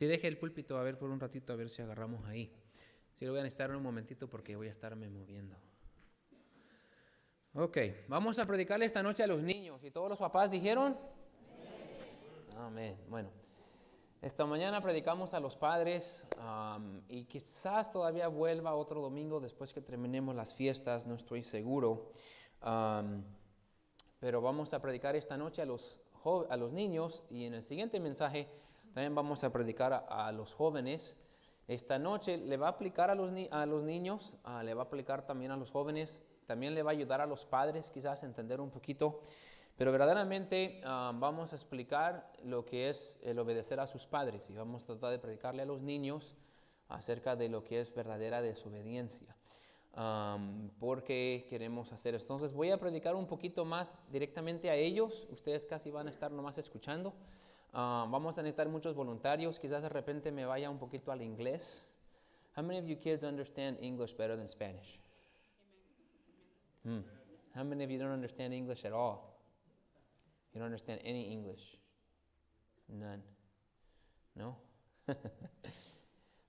Si deje el púlpito a ver por un ratito, a ver si agarramos ahí. Si lo voy a necesitar en un momentito porque voy a estarme moviendo. Ok, vamos a predicarle esta noche a los niños. ¿Y todos los papás dijeron? Amén. Bueno, esta mañana predicamos a los padres y quizás todavía vuelva otro domingo después que terminemos las fiestas, no estoy seguro. Pero vamos a predicar esta noche a los niños y en el siguiente mensaje también vamos a predicar a los jóvenes. Esta noche le va a aplicar a los niños, le va a aplicar también a los jóvenes, también le va a ayudar a los padres quizás a entender un poquito, pero verdaderamente vamos a explicar lo que es el obedecer a sus padres y vamos a tratar de predicarle a los niños acerca de lo que es verdadera desobediencia, porque queremos hacer esto. Entonces voy a predicar un poquito más directamente a ellos, ustedes casi van a estar nomás escuchando. Vamos a necesitar muchos voluntarios. Quizás de repente me vaya un poquito al inglés. How many of you kids understand English better than Spanish? How many of you don't understand English at all? You don't understand any English? None. No?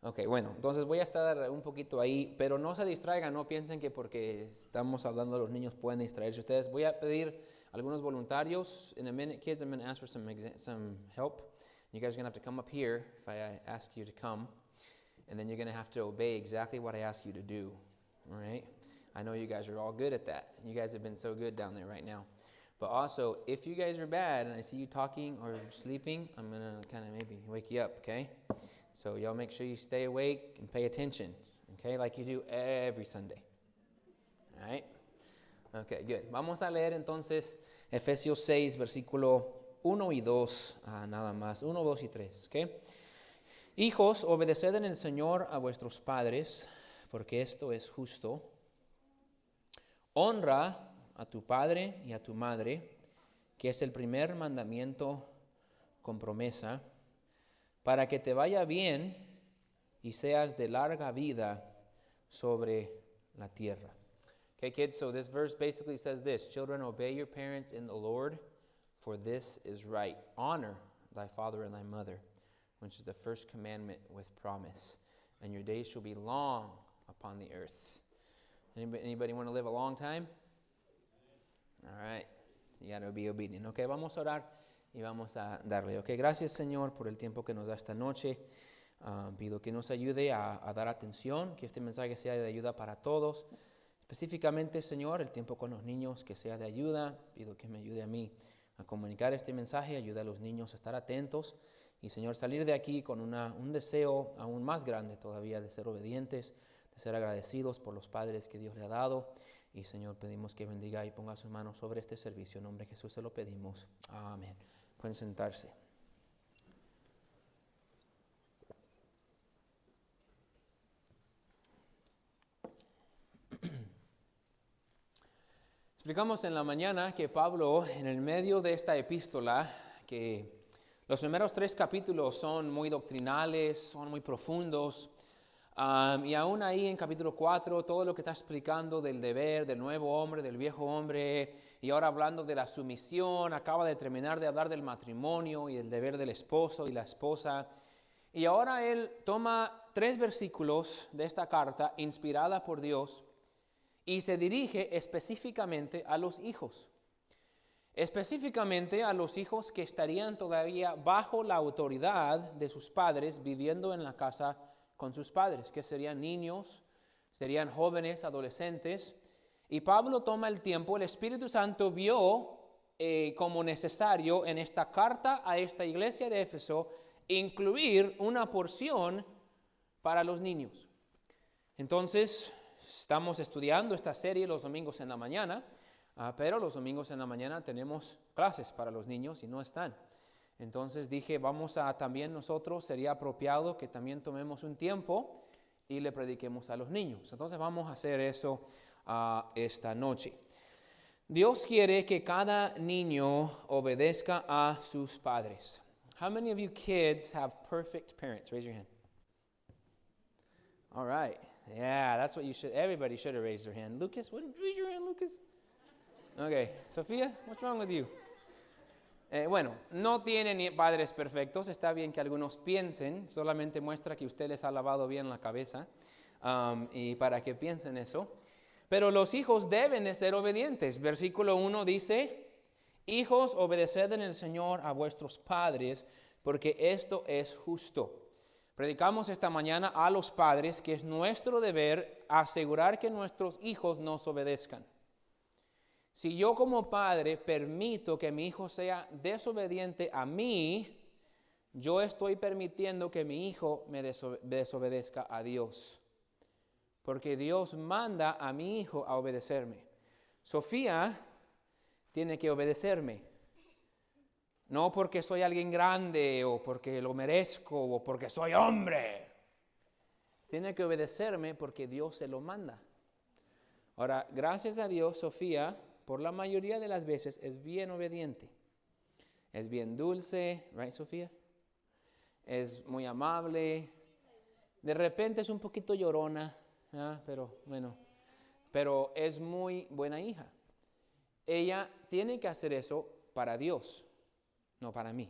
Ok, bueno, entonces voy a estar un poquito ahí, pero no se distraigan, no piensen que porque estamos hablando a los niños pueden distraerse ustedes. Voy a pedir algunos voluntarios. In a minute, kids, I'm going to ask for some help. You guys are going to have to come up here if I ask you to come. And then you're going to have to obey exactly what I ask you to do. All right? I know you guys are all good at that. You guys have been so good down there right now. But also, if you guys are bad and I see you talking or sleeping, I'm going to kind of maybe wake you up, okay? So y'all make sure you stay awake and pay attention, okay? Like you do every Sunday. All right? Okay, good. Vamos a leer entonces Efesios 6, versículo 1 y 2, nada más. 1, 2 y 3, ¿ok? Hijos, obedeced en el Señor a vuestros padres, porque esto es justo. Honra a tu padre y a tu madre, que es el primer mandamiento con promesa, para que te vaya bien y seas de larga vida sobre la tierra. Okay, kids, so this verse basically says this: children, obey your parents in the Lord, for this is right. Honor thy father and thy mother, which is the first commandment with promise. And your days shall be long upon the earth. Anybody want to live a long time? All right. So you got to be obedient. Okay, vamos a orar y vamos a darle. Okay, gracias, Señor, por el tiempo que nos da esta noche. Pido que nos ayude a dar atención, que este mensaje sea de ayuda para todos. Específicamente, Señor, el tiempo con los niños que sea de ayuda. Pido que me ayude a mí a comunicar este mensaje, ayude a los niños a estar atentos y, Señor, salir de aquí con un deseo aún más grande todavía de ser obedientes, de ser agradecidos por los padres que Dios le ha dado. Y, Señor, pedimos que bendiga y ponga sus manos sobre este servicio. En nombre de Jesús se lo pedimos. Amén. Pueden sentarse. Explicamos en la mañana que Pablo, en el medio de esta epístola, que los primeros 3 capítulos son muy doctrinales, son muy profundos, y aún ahí en capítulo 4, todo lo que está explicando del deber, del nuevo hombre, del viejo hombre, y ahora hablando de la sumisión, acaba de terminar de hablar del matrimonio y el deber del esposo y la esposa, y ahora él toma 3 versículos de esta carta inspirada por Dios, y se dirige específicamente a los hijos. Específicamente a los hijos que estarían todavía bajo la autoridad de sus padres, viviendo en la casa con sus padres, que serían niños, serían jóvenes, adolescentes. Y Pablo toma el tiempo, el Espíritu Santo vio como necesario en esta carta a esta iglesia de Éfeso incluir una porción para los niños. Entonces, estamos estudiando esta serie los domingos en la mañana, pero los domingos en la mañana tenemos clases para los niños y no están. Entonces dije, también nosotros, sería apropiado que también tomemos un tiempo y le prediquemos a los niños. Entonces vamos a hacer eso esta noche. Dios quiere que cada niño obedezca a sus padres. How many of you kids have perfect parents? Raise your hand. All right. Yeah, that's what everybody should have raised their hand. Lucas, raise your hand, Lucas. Okay, Sophia, what's wrong with you? Bueno, no tienen padres perfectos. Está bien que algunos piensen. Solamente muestra que usted les ha lavado bien la cabeza. Y para que piensen eso. Pero los hijos deben de ser obedientes. Versículo 1 dice, hijos, obedeced en el Señor a vuestros padres, porque esto es justo. Predicamos esta mañana a los padres que es nuestro deber asegurar que nuestros hijos nos obedezcan. Si yo como padre permito que mi hijo sea desobediente a mí, yo estoy permitiendo que mi hijo me desobedezca a Dios. Porque Dios manda a mi hijo a obedecerme. Sofía tiene que obedecerme. No porque soy alguien grande o porque lo merezco o porque soy hombre. Tiene que obedecerme porque Dios se lo manda. Ahora, gracias a Dios, Sofía, por la mayoría de las veces, es bien obediente. Es bien dulce, ¿right, Sofía? Es muy amable. De repente es un poquito llorona, pero bueno. Pero es muy buena hija. Ella tiene que hacer eso para Dios, no para mí.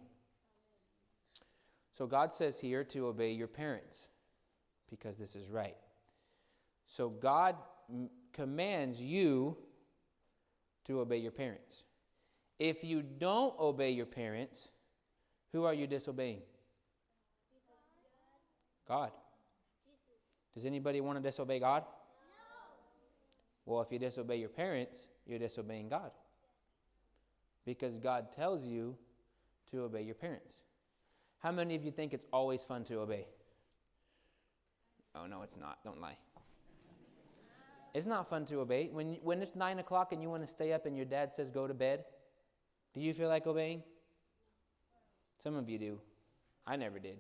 So God says here to obey your parents, because this is right. So God commands you to obey your parents. If you don't obey your parents, who are you disobeying? God. Does anybody want to disobey God? No. Well, if you disobey your parents, you're disobeying God. Because God tells you to obey your parents. How many of you think it's always fun to obey? Oh, no, it's not. Don't lie. It's not fun to obey. When it's 9 o'clock and you want to stay up and your dad says go to bed, do you feel like obeying? Some of you do. I never did.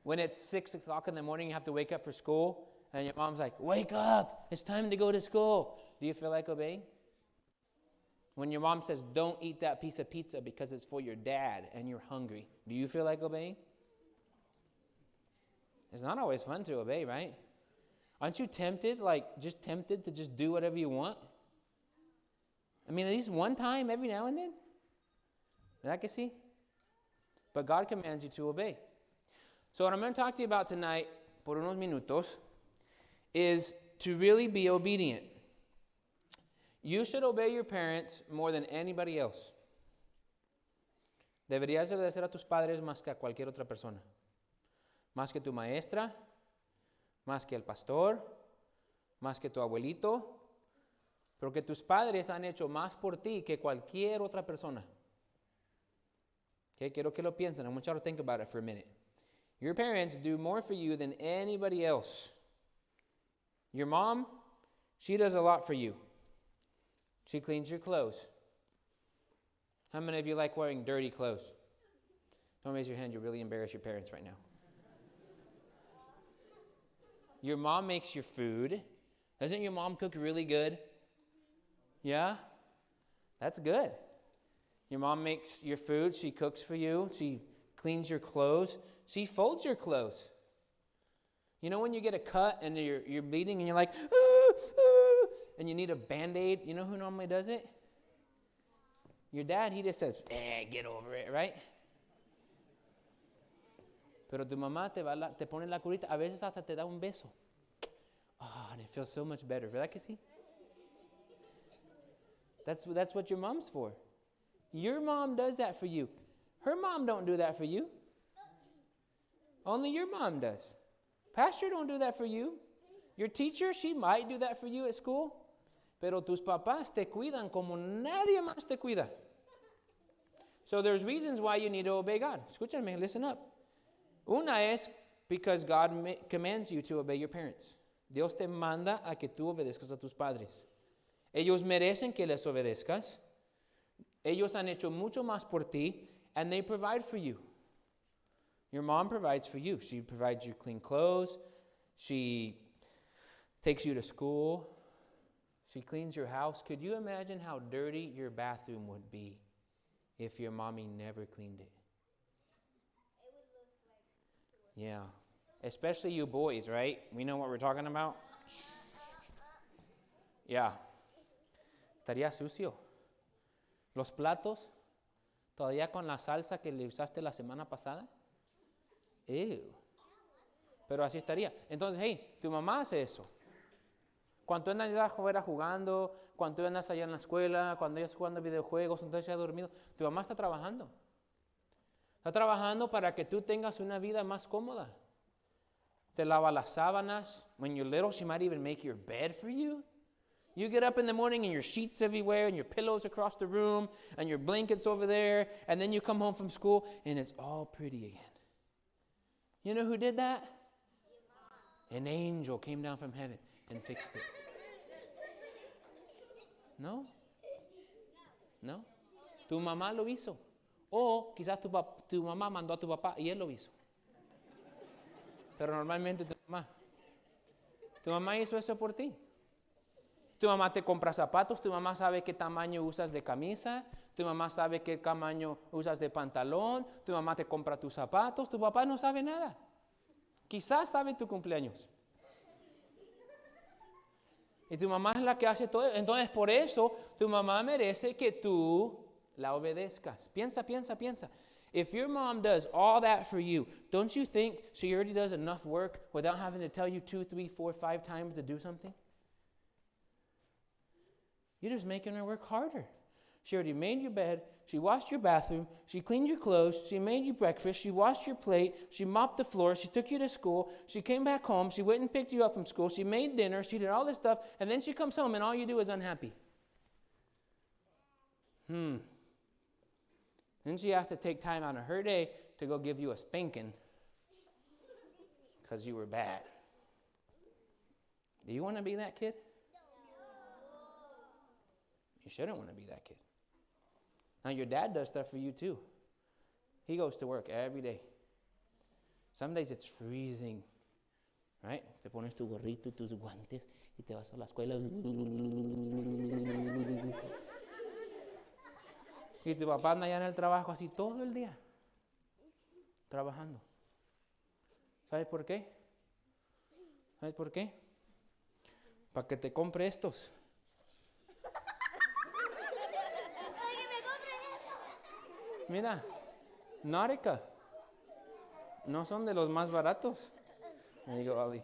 When it's 6 o'clock in the morning, you have to wake up for school, and your mom's like, wake up, it's time to go to school. Do you feel like obeying? When your mom says, don't eat that piece of pizza because it's for your dad and you're hungry, do you feel like obeying? It's not always fun to obey, right? Aren't you tempted, just tempted to just do whatever you want? I mean, at least one time every now and then. ¿Verdad que sí? But God commands you to obey. So what I'm going to talk to you about tonight, por unos minutos, is to really be obedient. You should obey your parents more than anybody else. Deberías obedecer a tus padres más que a cualquier otra persona. Más que tu maestra, más que el pastor, más que tu abuelito, porque tus padres han hecho más por ti que cualquier otra persona. Okay, quiero que lo piensen. I want you to think about it for a minute. Your parents do more for you than anybody else. Your mom, she does a lot for you. She cleans your clothes. How many of you like wearing dirty clothes? Don't raise your hand. You'll really embarrass your parents right now. Your mom makes your food. Doesn't your mom cook really good? Yeah? That's good. Your mom makes your food. She cooks for you. She cleans your clothes. She folds your clothes. You know when you get a cut and you're bleeding and you're like, and you need a Band-Aid? You know who normally does it? Your dad, he just says, get over it, right? Pero tu mamá te pone la curita, a veces hasta te da un beso. Oh, and it feels so much better. ¿Verdad que sí? That's what your mom's for. Your mom does that for you. Her mom don't do that for you. Only your mom does. Pastor don't do that for you. Your teacher, she might do that for you at school. Pero tus papás te cuidan como nadie más te cuida. So there's reasons why you need to obey God. Escúchame, listen up. Una es because God commands you to obey your parents. Dios te manda a que tú obedezcas a tus padres. Ellos merecen que les obedezcas. Ellos han hecho mucho más por ti, and they provide for you. Your mom provides for you. She provides you clean clothes. She takes you to school. She cleans your house. Could you imagine how dirty your bathroom would be if your mommy never cleaned it? Yeah. Especially you boys, right? We know what we're talking about? Yeah. Estaría sucio. Los platos, ¿Todavía con la salsa que le usaste la semana pasada? Ew. Pero así estaría. Entonces, hey, tu mamá hace eso. Cuando tú andas allá afuera jugando, cuando tú andas allá en la escuela, cuando ella está jugando videojuegos, entonces ya dormido, tu mamá está trabajando. Está trabajando para que tú tengas una vida más cómoda. Te lava las sábanas. When you're little, she might even make your bed for you. You get up in the morning and your sheets everywhere and your pillows across the room and your blankets over there, and then you come home from school and it's all pretty again. You know who did that? An angel came down from heaven and fixed it. No. No. Tu mamá lo hizo. O quizás tu mamá mandó a tu papá y él lo hizo. Pero normalmente tu mamá hizo eso por ti. Tu mamá te compra zapatos, tu mamá sabe qué tamaño usas de camisa, tu mamá sabe qué tamaño usas de pantalón, tu mamá te compra tus zapatos, tu papá no sabe nada. Quizás sabe tu cumpleaños. Y tu mamá es la que hace todo. Entonces, por eso, tu mamá merece que tú la obedezcas. Piensa. If your mom does all that for you, don't you think she already does enough work without having to tell you 2, 3, 4, 5 times to do something? You're just making her work harder. She already made your bed. She washed your bathroom. She cleaned your clothes. She made you breakfast. She washed your plate. She mopped the floor. She took you to school. She came back home. She went and picked you up from school. She made dinner. She did all this stuff. And then she comes home and all you do is unhappy. Then she has to take time out of her day to go give you a spanking because you were bad. Do you want to be that kid? You shouldn't want to be that kid. Now, your dad does stuff for you too. He goes to work every day. Some days it's freezing, right? Te pones tu gorrito y tus guantes y te vas a la escuela. Y tu papá anda allá en el trabajo así todo el día, trabajando. ¿Sabes por qué? ¿Sabes por qué? Para que te compre estos. Mira, Náutica. No son de los más baratos. Me digo, Ali.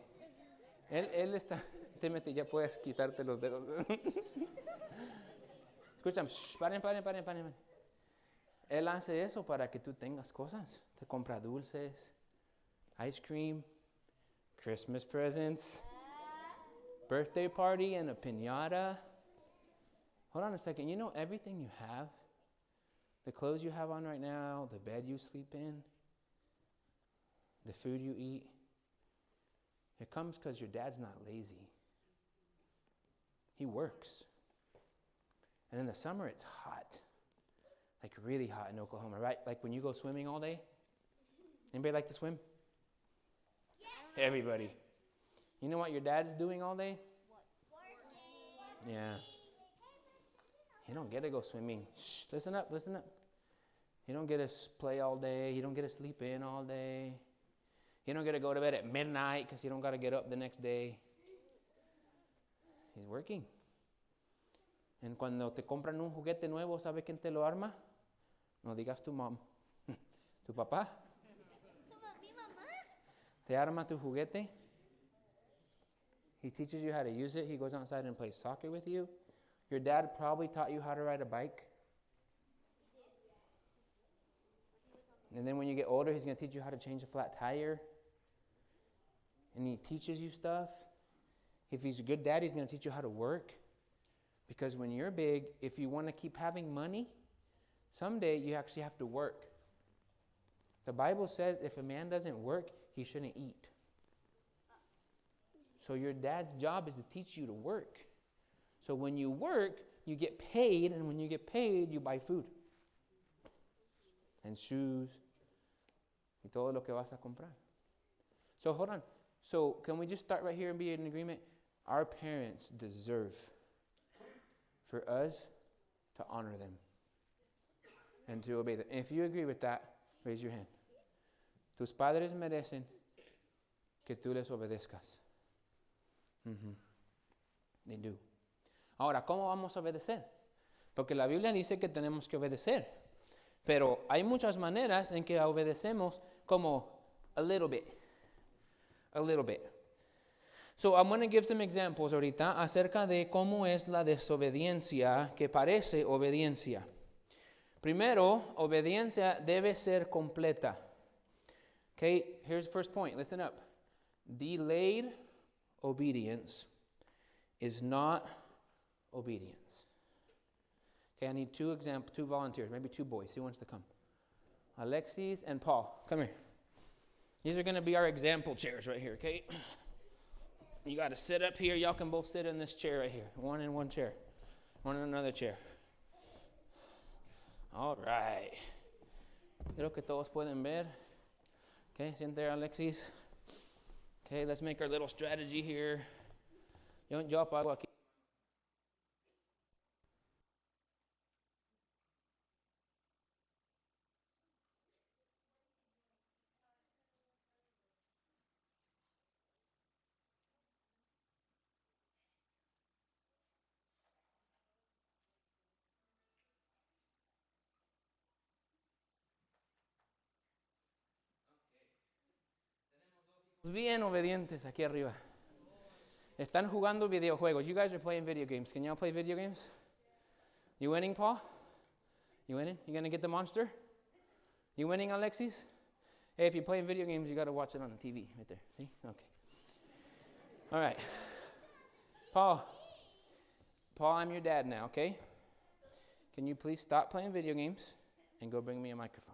Él está. Témete, ya puedes quitarte los dedos. Escúchame, paren. Él hace eso para que tú tengas cosas. Te compra dulces, ice cream, Christmas presents, birthday party and a piñata. Hold on a second. You know everything you have? The clothes you have on right now, the bed you sleep in, the food you eat, it comes because your dad's not lazy. He works. And in the summer, it's hot. Like really hot in Oklahoma, right? Like when you go swimming all day. Anybody like to swim? Yeah. Everybody. You know what your dad's doing all day? Working. Yeah. You don't get to go swimming. Shh, listen up. You don't get to play all day. You don't get to sleep in all day. You don't get to go to bed at midnight because you don't got to get up the next day. He's working. And cuando te compran un juguete nuevo, ¿sabe quién te lo arma? No digas tu mom. Tu papá. Mi mamá. Te arma tu juguete. He teaches you how to use it. He goes outside and plays soccer with you. Your dad probably taught you how to ride a bike. And then when you get older, he's going to teach you how to change a flat tire. And he teaches you stuff. If he's a good dad, he's going to teach you how to work. Because when you're big, if you want to keep having money, someday you actually have to work. The Bible says if a man doesn't work, he shouldn't eat. So your dad's job is to teach you to work. So when you work, you get paid, and when you get paid, you buy food. And shoes. Y todo lo que vas a comprar. So hold on. So can we just start right here and be in agreement? Our parents deserve for us to honor them and to obey them. And if you agree with that, raise your hand. Tus padres merecen que tú les obedezcas. They do. Ahora, ¿cómo vamos a obedecer? Porque la Biblia dice que tenemos que obedecer. Pero hay muchas maneras en que obedecemos como a little bit. A little bit. So I'm going to give some examples ahorita acerca de cómo es la desobediencia que parece obediencia. Primero, obediencia debe ser completa. Okay, here's the first point. Listen up. Delayed obedience is not obedience. Okay, I need two volunteers, maybe two boys. Who wants to come? Alexis and Paul, come here. These are going to be our example chairs right here, okay? You got to sit up here. Y'all can both sit in this chair right here. One in one chair. One in another chair. All right. Creo que todos pueden ver. Okay, siente there, Alexis. Okay, let's make our little strategy here. Yo apago aquí. Bien obedientes aquí arriba. Están jugando videojuegos. You guys are playing video games. Can y'all play video games? You winning, Paul? You winning? You gonna get the monster? You winning, Alexis? Hey, if you're playing video games, you gotta watch it on the TV right there. See? Okay. All right. Paul, I'm your dad now, okay? Can you please stop playing video games and go bring me a microphone?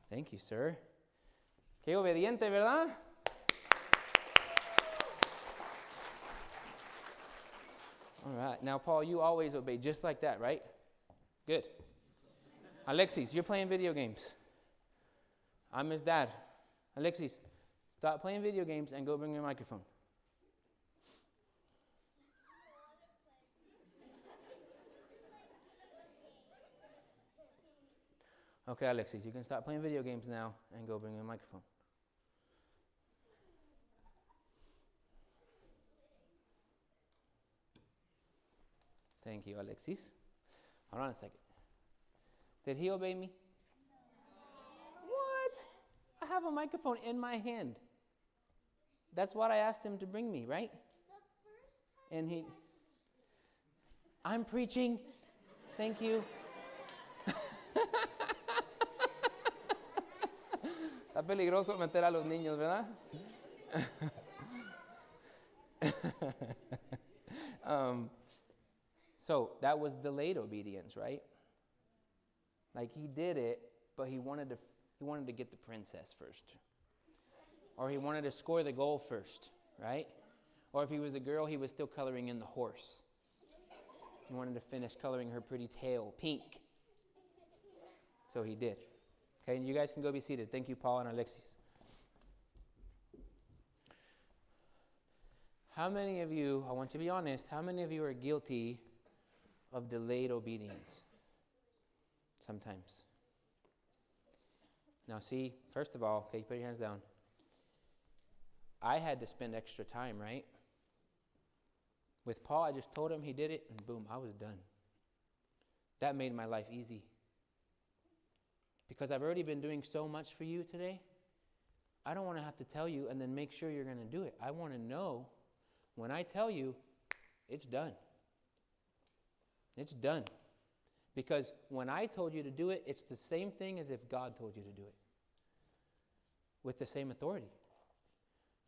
Thank you, sir. Qué obediente, ¿verdad? All right. Now, Paul, you always obey just like that, right? Good. Alexis, you're playing video games. I'm his dad. Alexis, stop playing video games and go bring your microphone. Okay, Alexis, you can stop playing video games now and go bring your microphone. Thank you, Alexis. Hold on a second. Did he obey me? No. What? I have a microphone in my hand. That's what I asked him to bring me, right? And I'm preaching. Thank you. Está peligroso meter a los niños, ¿verdad? So that was delayed obedience, right? Like he did it, but he wanted to get the princess first. Or he wanted to score the goal first, right? Or if he was a girl, he was still coloring in the horse. He wanted to finish coloring her pretty tail pink. So he did. Okay, and you guys can go be seated. Thank you, Paul and Alexis. How many of you, I want you to be honest, how many of you are guilty of delayed obedience? Sometimes. Now see, first of all, okay, put your hands down. I had to spend extra time, right? With Paul, I just told him, he did it, and boom, I was done. That made my life easy. Because I've already been doing so much for you today, I don't want to have to tell you and then make sure you're going to do it. I want to know when I tell you, it's done. It's done. Because when I told you to do it, it's the same thing as if God told you to do it. With the same authority.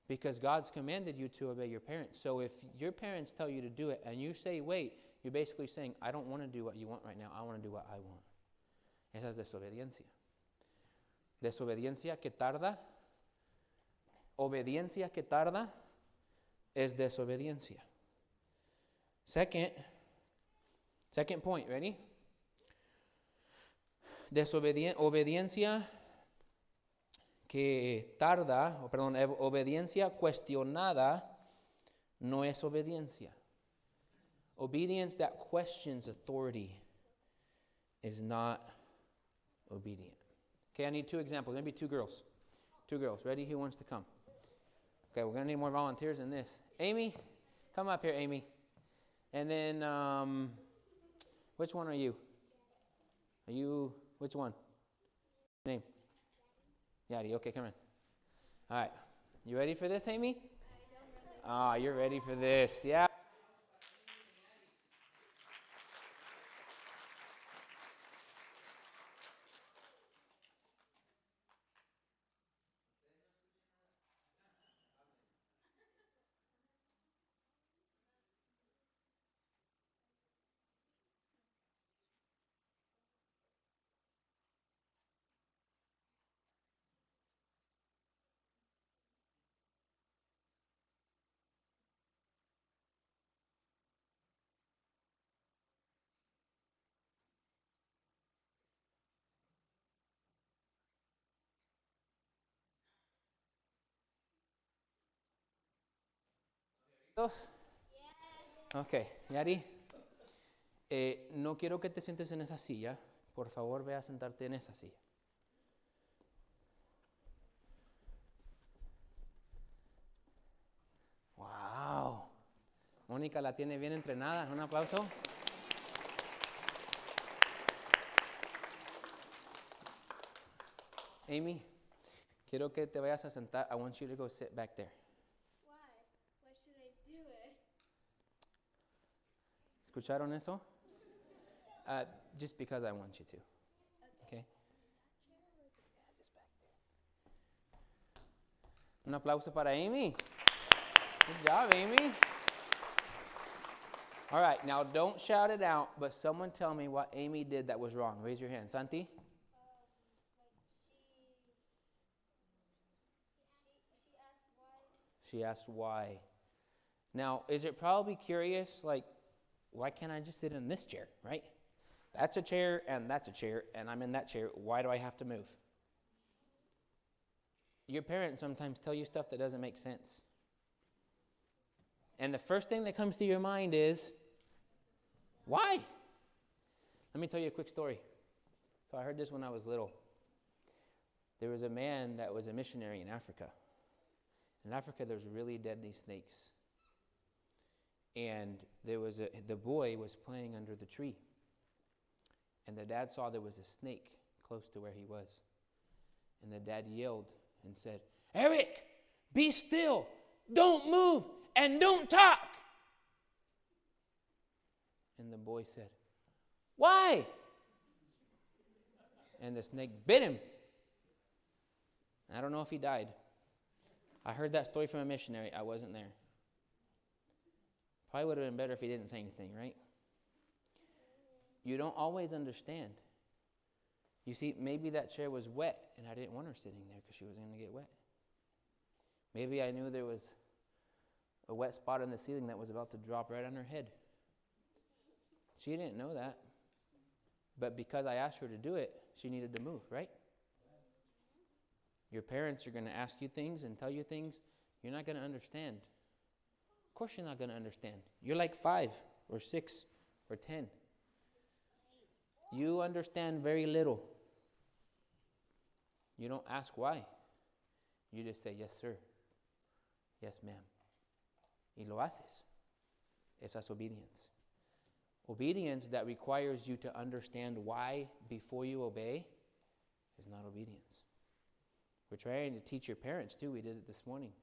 Because God's commanded you to obey your parents. So if your parents tell you to do it and you say, wait, you're basically saying, I don't want to do what you want right now. I want to do what I want. Esa es desobediencia. Desobediencia que tarda. Obediencia que tarda es desobediencia. Second point, ready? Obediencia que tarda, obediencia cuestionada no es obediencia. Obedience that questions authority is not obedient. Okay, I need two examples. Maybe two girls. Two girls. Ready? Who wants to come? Okay, we're going to need more volunteers in this. Amy, Come up here, Amy. And then, which one are you? Which one? Name? Yadi, okay, come in. All right. You ready for this, Amy? Ah, you're ready for this. Yeah. Ok, Yari, no quiero que te sientes en esa silla. Por favor, ve a sentarte en esa silla. Wow. Mónica la tiene bien entrenada. Un aplauso. Amy, quiero que te vayas a sentar. I want you to go sit back there. Why? Why should I do it? ¿Escucharon eso? Just because I want you to. Okay? Un aplauso para Amy. Good job, Amy. All right, now don't shout it out, but someone tell me what Amy did that was wrong. Raise your hand. Santi? She asked why. Now, is it probably curious, like, why can't I just sit in this chair, right? That's a chair, and that's a chair, and I'm in that chair. Why do I have to move? Your parents sometimes tell you stuff that doesn't make sense. And the first thing that comes to your mind is, why? Let me tell you a quick story. So I heard this when I was little. There was a man that was a missionary in Africa. In Africa, there's really deadly snakes. And the boy was playing under the tree. And the dad saw there was a snake close to where he was. And the dad yelled and said, "Eric, be still, don't move, and don't talk." And the boy said, "Why?" And the snake bit him. I don't know if he died. I heard that story from a missionary. I wasn't there. Probably would have been better if he didn't say anything, right? You don't always understand. You see, maybe that chair was wet, and I didn't want her sitting there because she was going to get wet. Maybe I knew there was a wet spot in the ceiling that was about to drop right on her head. She didn't know that. But because I asked her to do it, she needed to move, right? Your parents are going to ask you things and tell you things you're not going to understand. Of course you're not going to understand. You're like 5 or 6 or 10. You understand very little. You don't ask why. You just say, "Yes, sir. Yes, ma'am." Y lo haces. Esa es obedience. Obedience that requires you to understand why before you obey is not obedience. We're trying to teach your parents too. We did it this morning.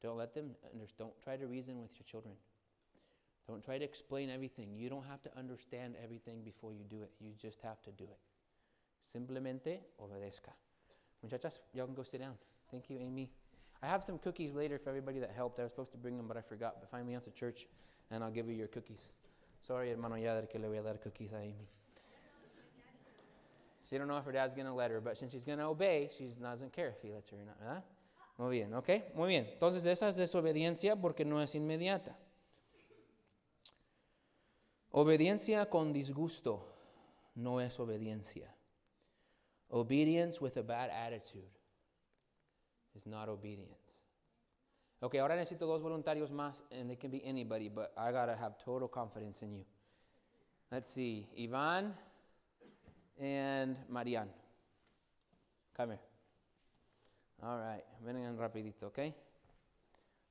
Don't try to reason with your children. Don't try to explain everything. You don't have to understand everything before you do it. You just have to do it. Simplemente obedezca. Muchachas, y'all can go sit down. Thank you, Amy. I have some cookies later for everybody that helped. I was supposed to bring them, but I forgot. But find me after church, and I'll give you your cookies. Sorry, hermano Yader, que le voy a dar cookies a Amy. She don't know if her dad's going to let her, but since she's going to obey, she doesn't care if he lets her or not, ¿verdad? Muy bien, ¿ok? Muy bien. Entonces, esa es desobediencia porque no es inmediata. Obediencia con disgusto no es obediencia. Obedience with a bad attitude is not obedience. Okay, ahora necesito 2 voluntarios más, and they can be anybody, but I got to have total confidence in you. Let's see, Ivan and Marian. Come here. All right, vengan rapidito, okay?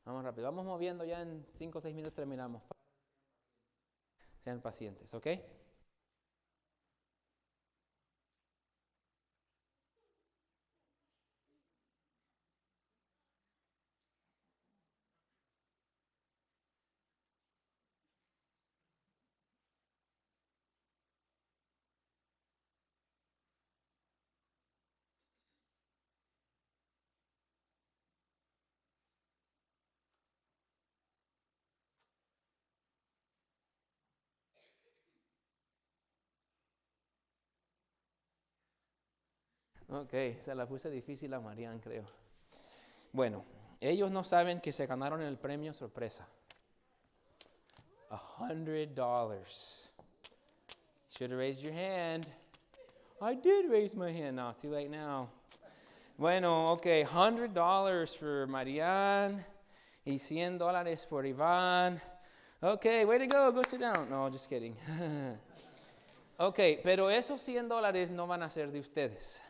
Vamos rápido. Vamos moviendo, ya en 5 o 6 minutos terminamos. Sean pacientes, ¿ok? Ok, se la puse difícil a Marian, creo. Bueno, ellos no saben que se ganaron el premio sorpresa. $100. Should have raised your hand. I did raise my hand. No, it's too late now. Bueno, ok, $100 for Marian y $100 for Iván. Ok, way to go. Go sit down. No, just kidding. Ok, pero esos $100 no van a ser de ustedes.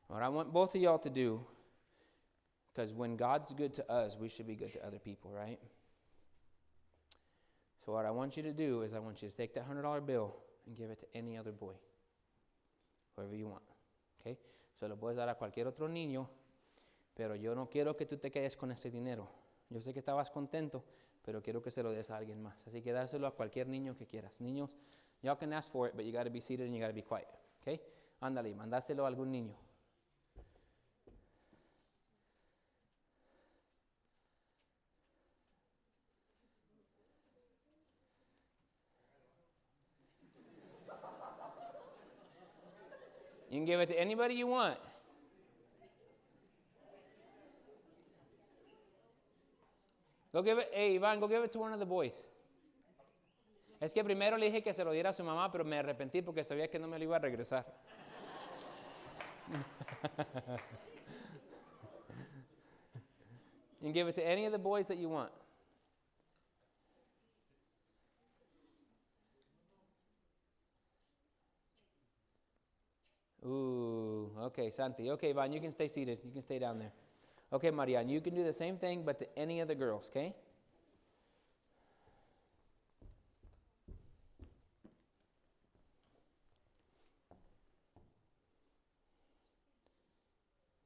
What I want both of y'all to do, because when God's good to us, we should be good to other people, right? So what I want you to do is I want you to take that $100 bill and give it to any other boy, whoever you want, okay? Se lo puedes dar a cualquier otro niño, pero yo no quiero que tú te quedes con ese dinero. Yo sé que estabas contento, pero quiero que se lo des a alguien más. Así que dáselo a cualquier niño que quieras. Niños, y'all can ask for it, but you got to be seated and you got to be quiet, okay? Ándale, mandáselo a algún niño. You can give it to anybody you want. Go give it, hey Iván, go give it to one of the boys. Es que primero le dije que se lo diera a su mamá, pero me arrepentí porque sabía que no me lo iba a regresar. You can give it to any of the boys that you want. Ooh, okay, Santi. Okay, Iván, you can stay seated. You can stay down there. Okay, Marian, you can do the same thing, but to any of the girls, okay?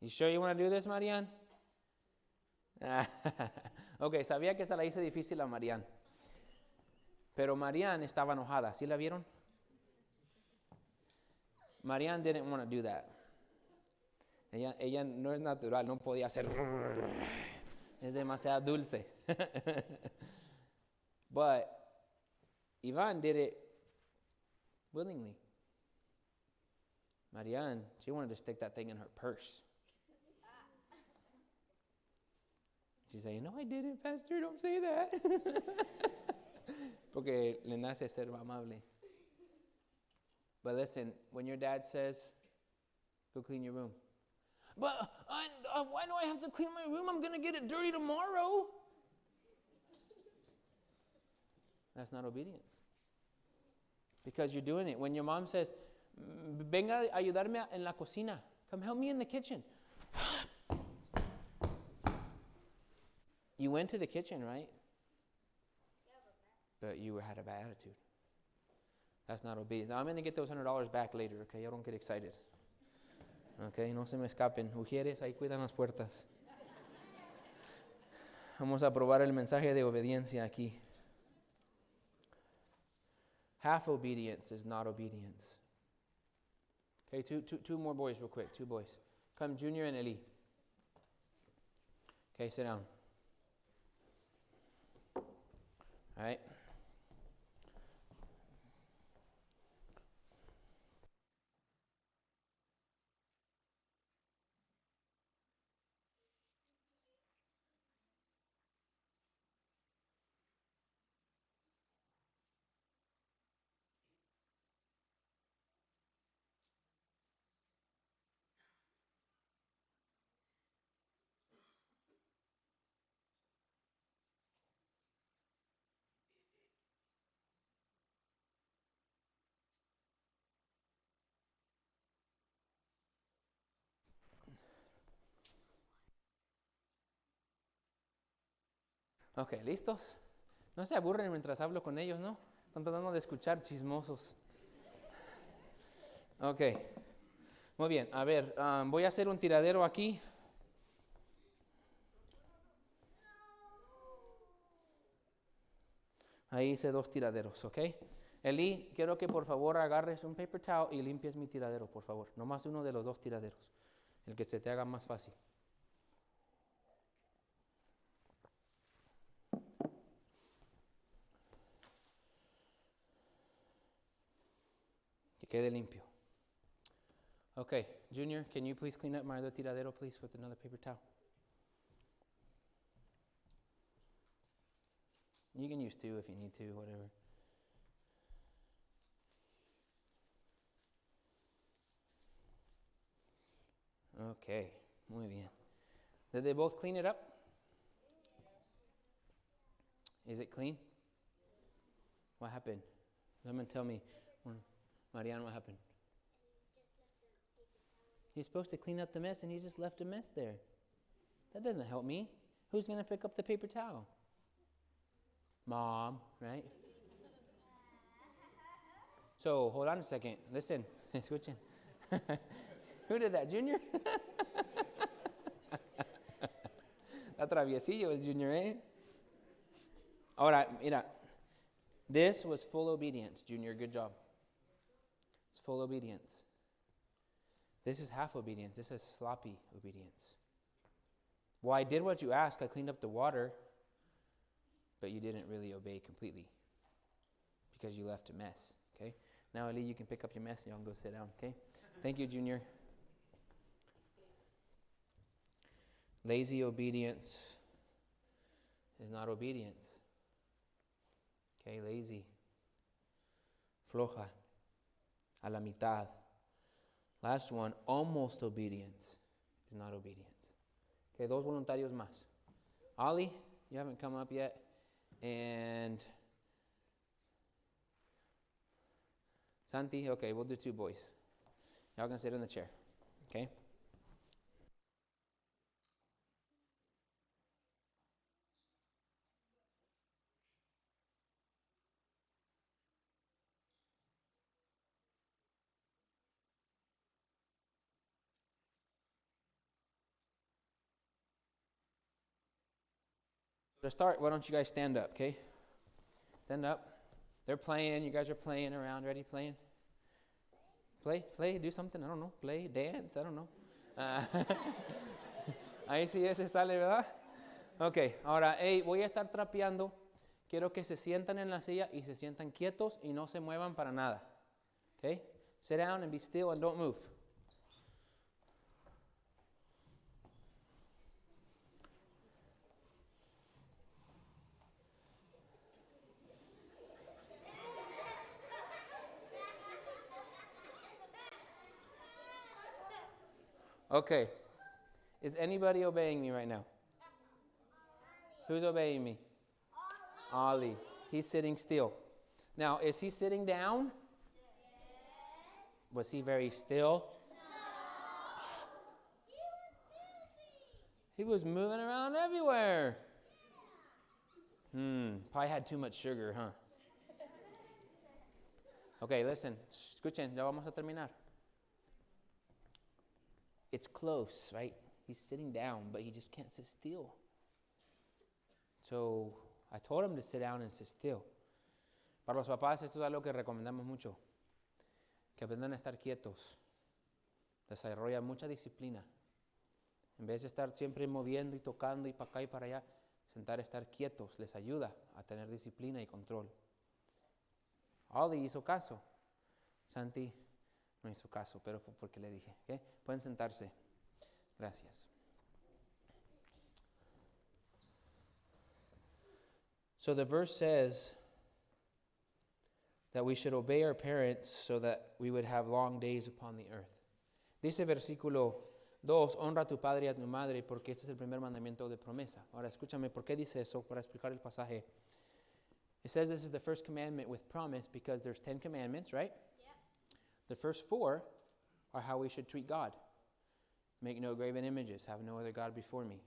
You sure you want to do this, Marian? Okay, sabía que se la hice difícil a Marian. Pero Marian estaba enojada. ¿Sí la vieron? Marian didn't want to do that. Ella no es natural, no podía hacer. Es demasiado dulce. But Iván did it willingly. Marian, she wanted to stick that thing in her purse. She's saying, no, I didn't, Pastor, don't say that. Porque le nace ser amable. But listen, when your dad says, go clean your room. But why do I have to clean my room? I'm going to get it dirty tomorrow. That's not obedience. Because you're doing it. When your mom says, venga a ayudarme en la cocina. Come help me in the kitchen. You went to the kitchen, right? But you had a bad attitude. That's not obedience. Now, I'm going to get those $100 back later, okay? You don't get excited. Okay, no se me escapen. Ujieres, ahí cuidan las puertas. Vamos a probar el mensaje de obediencia aquí. Half obedience is not obedience. Okay, two more boys real quick. Two boys. Come, Junior and Eli. Okay, sit down. All right. Ok, ¿listos? No se aburren mientras hablo con ellos, ¿no? Están tratando de escuchar chismosos. Ok, muy bien. A ver, voy a hacer un tiradero aquí. Ahí hice 2 tiraderos, ¿ok? Eli, quiero que por favor agarres un paper towel y limpies mi tiradero, por favor. No más uno de los 2 tiraderos, el que se te haga más fácil. Que quede limpio. Okay, Junior, can you please clean up my other tiradero, please, with another paper towel? You can use 2 if you need to, whatever. Okay, muy bien. Did they both clean it up? Is it clean? What happened? Someone tell me. Marianne, what happened? You're supposed to clean up the mess and you just left a mess there. That doesn't help me. Who's going to pick up the paper towel? Mom, right? So, hold on a second. Listen, escuchen. Who did that, Junior? Está traviesillo el Junior, eh? Ahora, mira. This was full obedience, Junior. Good job. It's full obedience. This is half obedience. This is sloppy obedience. Well, I did what you asked. I cleaned up the water, but you didn't really obey completely because you left a mess, okay? Now, Eli, you can pick up your mess and y'all can go sit down, okay? Thank you, Junior. Lazy obedience is not obedience. Okay, lazy. Floja. A la mitad. Last one, almost obedience is not obedience. Okay, 2 voluntarios más. Ali, you haven't come up yet. And Santi, okay, we'll do 2 boys. Y'all can sit in the chair, okay? To start, why don't you guys stand up, okay? Stand up. They're playing. You guys are playing around. Ready? Playing? Play, do something. I don't know. Play, dance. I don't know. Ahí sí ese sale, ¿verdad? Ok, ahora, hey, voy a estar trapeando. Quiero que se sientan en la silla y se sientan quietos y no se muevan para nada. Okay? Sit down and be still and don't move. Okay. Is anybody obeying me right now? Who's obeying me? Ollie. He's sitting still. Now, is he sitting down? Was he very still? He was moving around everywhere. Probably had too much sugar, huh? Okay, listen. Escuchen, ya vamos a terminar. It's close, right? He's sitting down, but he just can't sit still. So, I told him to sit down and sit still. Para los papás, esto es algo que recomendamos mucho. Que aprendan a estar quietos. Desarrolla mucha disciplina. En vez de estar siempre moviendo y tocando y para acá y para allá, sentar a estar quietos les ayuda a tener disciplina y control. Ollie hizo caso. Santi no hizo caso, pero fue porque le dije. ¿Okay? Pueden sentarse. Gracias. So the verse says that we should obey our parents so that we would have long days upon the earth. Dice versículo 2, honra a tu padre y a tu madre porque este es el primer mandamiento de promesa. Ahora escúchame, ¿por qué dice eso? Para explicar el pasaje. It says this is the first commandment with promise because there's 10 commandments, right? Yep. The first 4 are how we should treat God. Make no graven images, have no other God before me.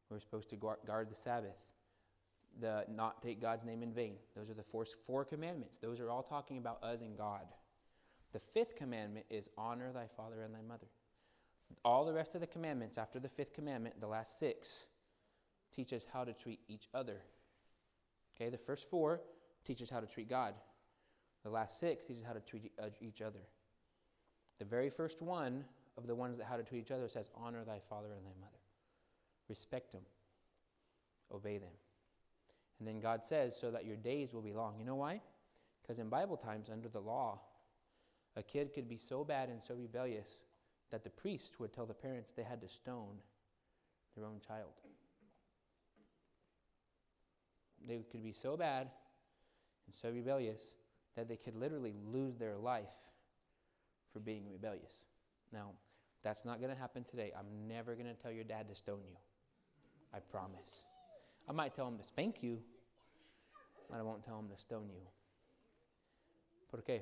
We're supposed to guard the Sabbath. the not take God's name in vain. Those are the four commandments. Those are all talking about us and God. The fifth commandment is honor thy father and thy mother. All the rest of the commandments after the fifth commandment, the last six, teach us how to treat each other. Okay, the first four teach us how to treat God. The last six teach us how to treat each other. The very first one of the ones that how to treat each other says, honor thy father and thy mother. Respect them. Obey them. And then God says, so that your days will be long. You know why? Because in Bible times, under the law, a kid could be so bad and so rebellious that the priest would tell the parents they had to stone their own child. They could be so bad and so rebellious that they could literally lose their life for being rebellious. Now, that's not going to happen today. I'm never going to tell your dad to stone you. I promise. I might tell him to spank you, but I won't tell him to stone you. ¿Por qué?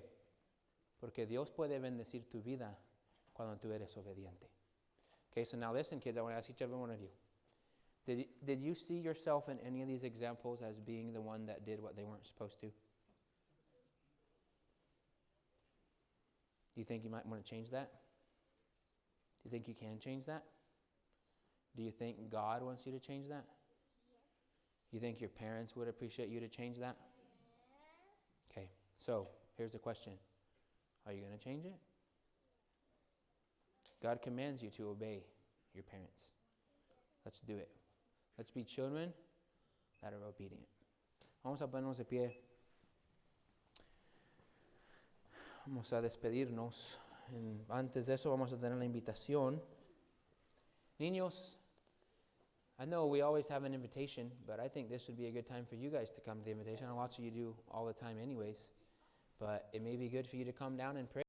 Porque Dios puede bendecir tu vida cuando tú eres obediente. Okay, so now listen, kids, I want to ask each and every one of you. Did you see yourself in any of these examples as being the one that did what they weren't supposed to? Do you think you might want to change that? Do you think you can change that? Do you think God wants you to change that? Yes. You think your parents would appreciate you to change that? Yes. Okay, so here's the question. Are you going to change it? God commands you to obey your parents. Let's do it. Let's be children that are obedient. Vamos a ponernos de pie. Vamos a despedirnos. Antes de eso vamos a tener la invitación. Niños, I know we always have an invitation, but I think this would be a good time for you guys to come to the invitation. I know lots of you do all the time anyways, but it may be good for you to come down and pray.